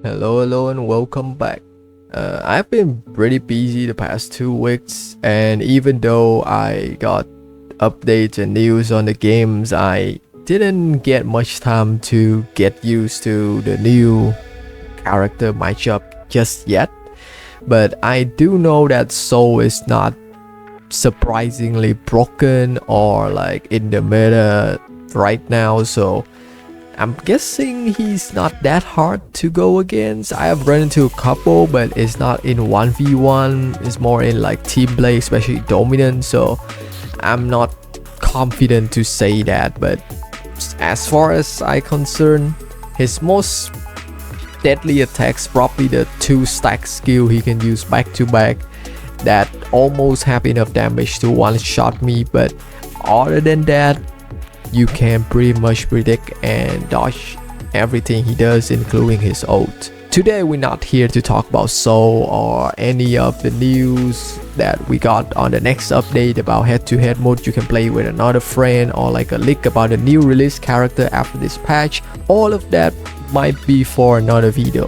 Hello, and welcome back. I've been pretty busy the past 2 weeks, and even though I got updates and news on the games, I didn't get much time to get used to the new character matchup just yet. But I do know that Soul is not surprisingly broken or like in the meta right now, so I'm guessing he's not that hard to go against. I have run into a couple, but it's not in 1v1. It's more in like team play, especially dominant. So I'm not confident to say that. But as far as I concern, his most deadly attacks probably the 2-stack skill he can use back to back that almost have enough damage to one-shot me. But other than that, you can pretty much predict and dodge everything he does, including his ult. Today we're not here to talk about Soul or any of the news that we got on the next update about head-to-head mode you can play with another friend, or like a leak about a new release character after this patch. All of that might be for another video.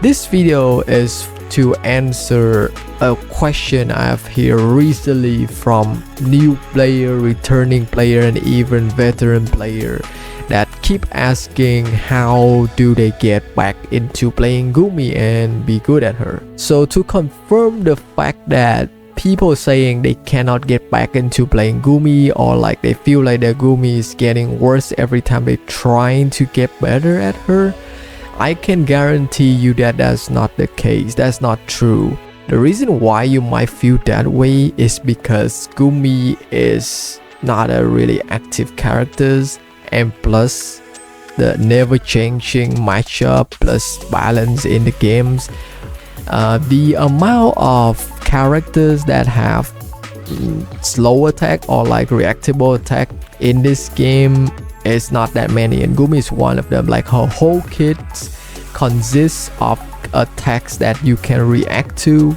This video is to answer a question I've heard recently from new player, returning player, and even veteran player that keep asking how do they get back into playing Gumi and be good at her. So to confirm the fact that people saying they cannot get back into playing Gumi, or like they feel like their Gumi is getting worse every time they trying to get better at her, I can guarantee you that that's not the case. That's not true. The reason why you might feel that way is because Gumi is not a really active character, and plus the never changing matchup plus balance in the games. The amount of characters that have slow attack or like reactable attack in this game is not that many, and Gumi is one of them. Like her whole kit consists of attacks that you can react to,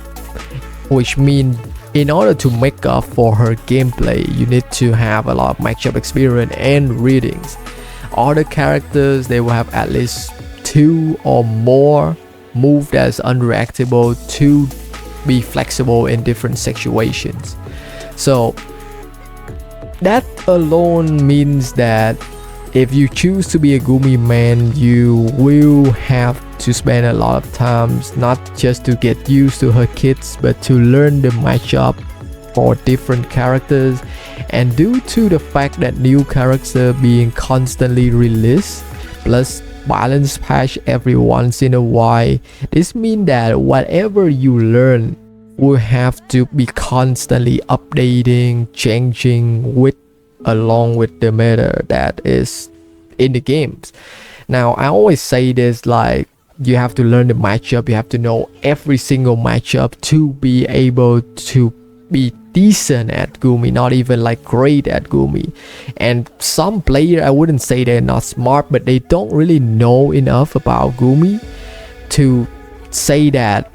which means in order to make up for her gameplay, you need to have a lot of matchup experience and readings. Other characters, they will have at least 2 or more move that's unreactable to be flexible in different situations. So that alone means that if you choose to be a Gumi man, you will have to spend a lot of times not just to get used to her kits, but to learn the matchup for different characters. And due to the fact that new character being constantly released plus balance patch every once in a while, this means that whatever you learn will have to be constantly updating, changing with along with the meta that is in the games. Now I always say this, like, you have to learn the matchup, you have to know every single matchup to be able to be decent at Gumi, not even like great at Gumi. And some player, I wouldn't say they're not smart, but they don't really know enough about Gumi to say that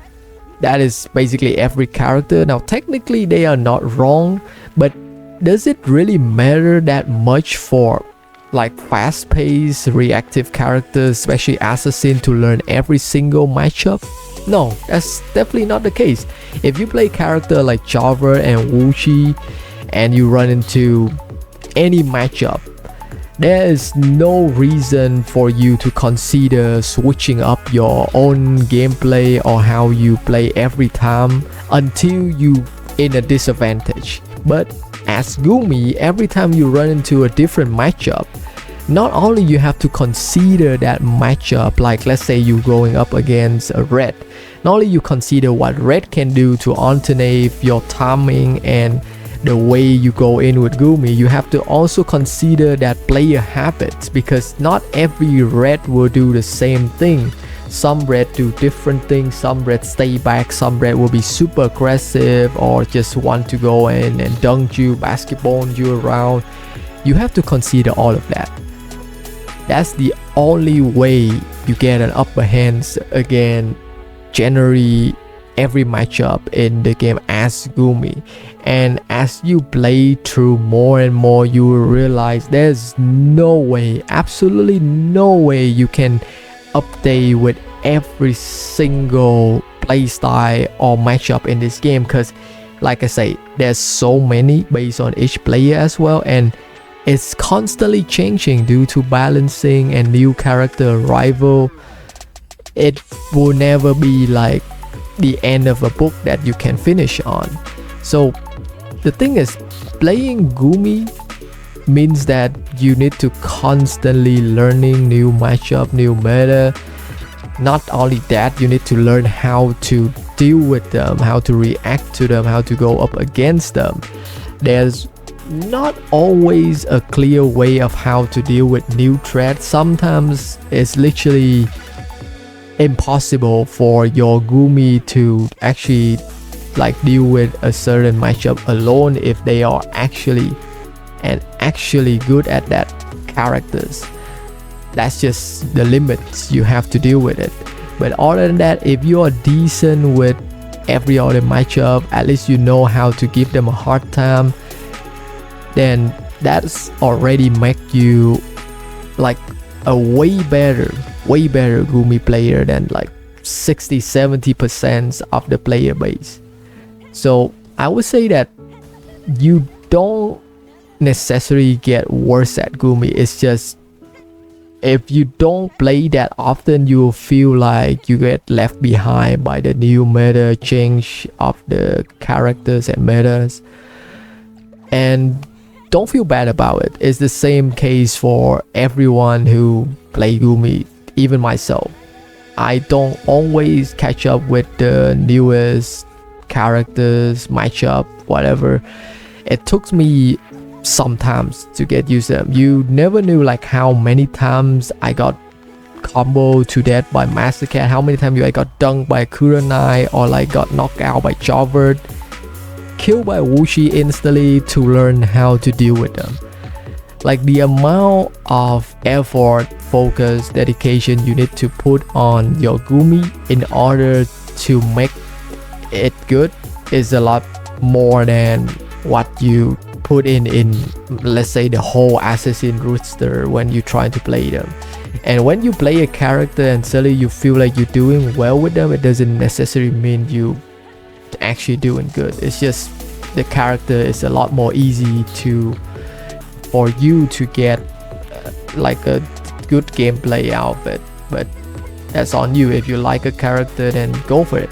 is basically every character. Now technically they are not wrong, but does it really matter that much for like fast-paced reactive characters, especially assassin, to learn every single matchup? No, that's definitely not the case. If you play character like Java and Wuchi and you run into any matchup, there is no reason for you to consider switching up your own gameplay or how you play every time until you in a disadvantage. But as Gumi, every time you run into a different matchup, not only you have to consider that matchup, like let's say you going up against a red, not only you consider what red can do to alternate your timing and the way you go in with Gumi, you have to also consider that player habits, because not every red will do the same thing. Some red do different things, some red stay back, some red will be super aggressive or just want to go in and dunk you, basketball you around. You have to consider all of that. That's the only way you get an upper hand again generally every matchup in the game as Gumi. And as you play through more and more, you will realize there's no way, absolutely no way you can update with every single playstyle or matchup in this game, because like I say, there's so many based on each player as well, and it's constantly changing due to balancing and new character arrival. It will never be like the end of a book that you can finish on. So the thing is, playing Gumi means that you need to constantly learning new matchup, new meta. Not only that, you need to learn how to deal with them, how to react to them, how to go up against them. There's not always a clear way of how to deal with new threats. Sometimes it's literally impossible for your Gumi to actually like deal with a certain matchup alone if they are actually good at that characters. That's just the limits, you have to deal with it. But other than that, if you are decent with every other matchup, at least you know how to give them a hard time, then that's already make you like a way better Gumi player than like 60-70% of the player base. So I would say that you don't necessarily get worse at Gumi. It's just if you don't play that often, you will feel like you get left behind by the new meta change of the characters and metas. And don't feel bad about it. It's the same case for everyone who play Gumi, even myself. I don't always catch up with the newest characters, matchup, whatever. It took me sometimes to get used to them. You never knew like how many times I got combo to death by Mastercat, how many times I got dunked by Kuranai, or like got knocked out by Jovert, killed by Wuxi instantly to learn how to deal with them. Like the amount of effort, focus, dedication you need to put on your Gumi in order to make it good is a lot more than what you put in let's say the whole assassin roster when you try to play them. And when you play a character and suddenly you feel like you're doing well with them, it doesn't necessarily mean you actually doing good. It's just the character is a lot more easy for you to get like a good gameplay out of it. But that's on you. If you like a character, then go for it.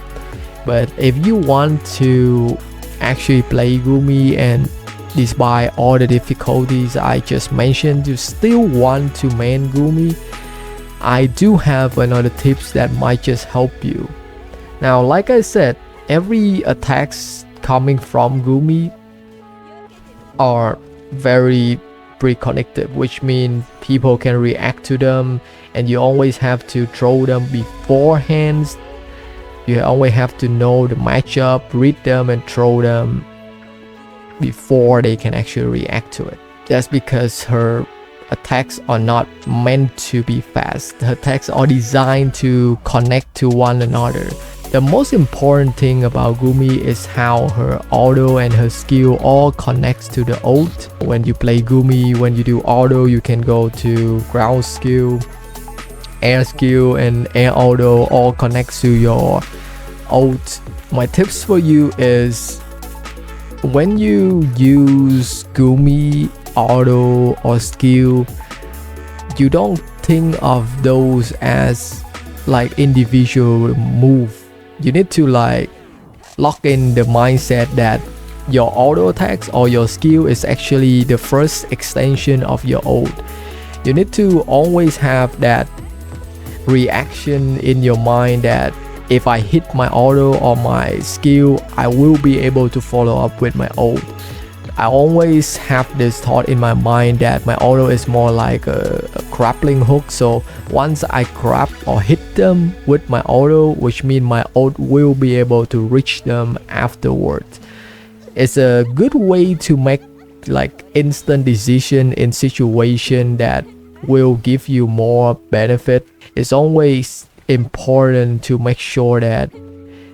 But if you want to actually play Gumi and despite all the difficulties I just mentioned, you still want to main Gumi, I do have another tips that might just help you. Now, like I said, every attacks coming from Gumi are very pre-connected, which means people can react to them, and you always have to throw them beforehand. You always have to know the matchup, read them, and throw them before they can actually react to it. That's because her attacks are not meant to be fast. Her attacks are designed to connect to one another. The most important thing about Gumi is how her auto and her skill all connects to the ult. When you play Gumi, when you do auto, you can go to ground skill, air skill, and air auto all connects to your ult. My tips for you is when you use Gumi auto or skill, you don't think of those as like individual move. You need to like lock in the mindset that your auto attacks or your skill is actually the first extension of your ult. You need to always have that reaction in your mind that if I hit my auto or my skill, I will be able to follow up with my ult. I always have this thought in my mind that my auto is more like a grappling hook. So once I grab or hit them with my auto, which means my ult will be able to reach them afterwards. It's a good way to make like instant decision in situation that will give you more benefit. It's always important to make sure that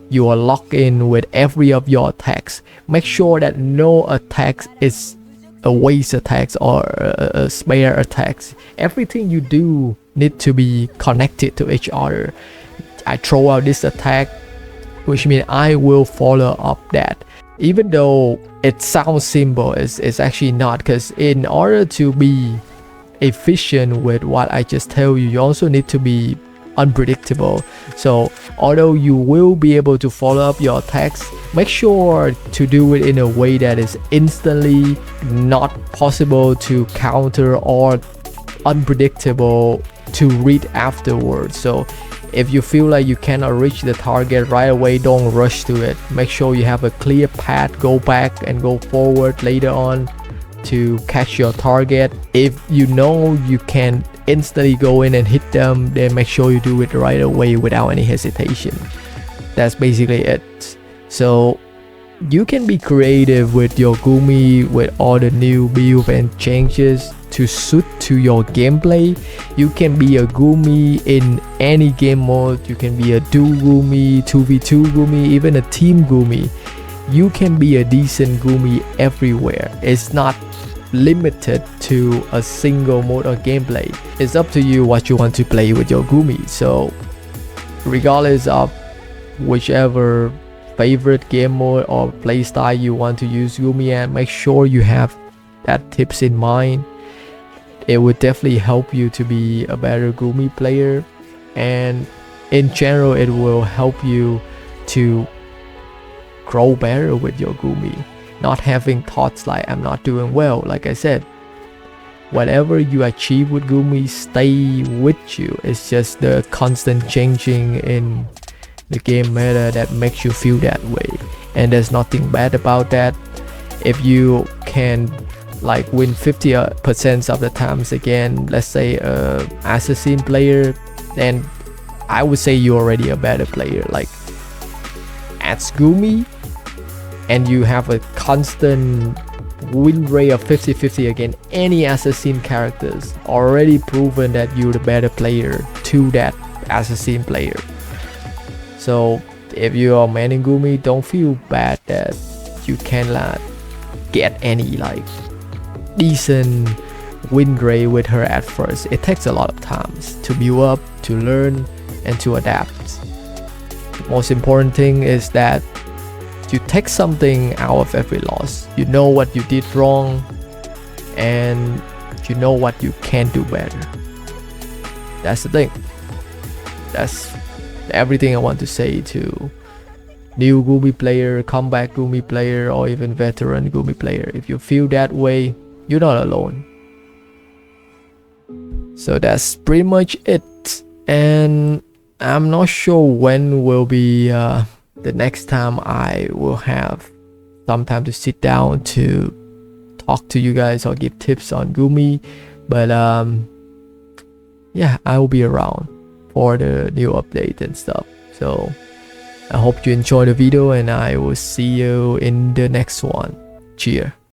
you are locked in with every of your attacks. Make sure that no attack is a waste attacks or a spare attacks. Everything you do need to be connected to each other. I throw out this attack, which means I will follow up that. Even though it sounds simple, it's actually not, because in order to be efficient with what I just tell you, you also need to be unpredictable. So although you will be able to follow up your attacks, make sure to do it in a way that is instantly not possible to counter or unpredictable to read afterwards. So if you feel like you cannot reach the target right away, don't rush to it. Make sure you have a clear path, go back and go forward later on to catch your target. If you know you can instantly go in and hit them, then make sure you do it right away without any hesitation. That's basically it. So you can be creative with your Gumi with all the new build and changes to suit to your gameplay. You can be a Gumi in any game mode. You can be a duo Gumi, 2v2 Gumi, even a team Gumi. You can be a decent Gumi everywhere. It's not limited to a single mode of gameplay. It's up to you what you want to play with your Gumi. So regardless of whichever favorite game mode or playstyle you want to use Gumi at, make sure you have that tips in mind. It would definitely help you to be a better Gumi player, and in general it will help you to grow better with your Gumi. Not having thoughts like I'm not doing well. Like I said, whatever you achieve with Gumi stay with you. It's just the constant changing in the game meta that makes you feel that way, and there's nothing bad about that. If you can like win 50% of the times again, let's say assassin player, then I would say you're already a better player. Like as Gumi, and you have a constant win rate of 50-50 against any assassin characters, already proven that you're the better player to that assassin player. So if you are manning Gumi, don't feel bad that you cannot get any like decent win rate with her at first. It takes a lot of times to build up, to learn, and to adapt. The most important thing is that you take something out of every loss. You know what you did wrong, and you know what you can do better. That's the thing. That's everything I want to say to new Gumi player, comeback Gumi player, or even veteran Gumi player. If you feel that way, you're not alone. So that's pretty much it. And I'm not sure when will be the next time I will have some time to sit down to talk to you guys or give tips on Gumi. But yeah, I will be around for the new update and stuff. So I hope you enjoy the video, and I will see you in the next one. Cheers.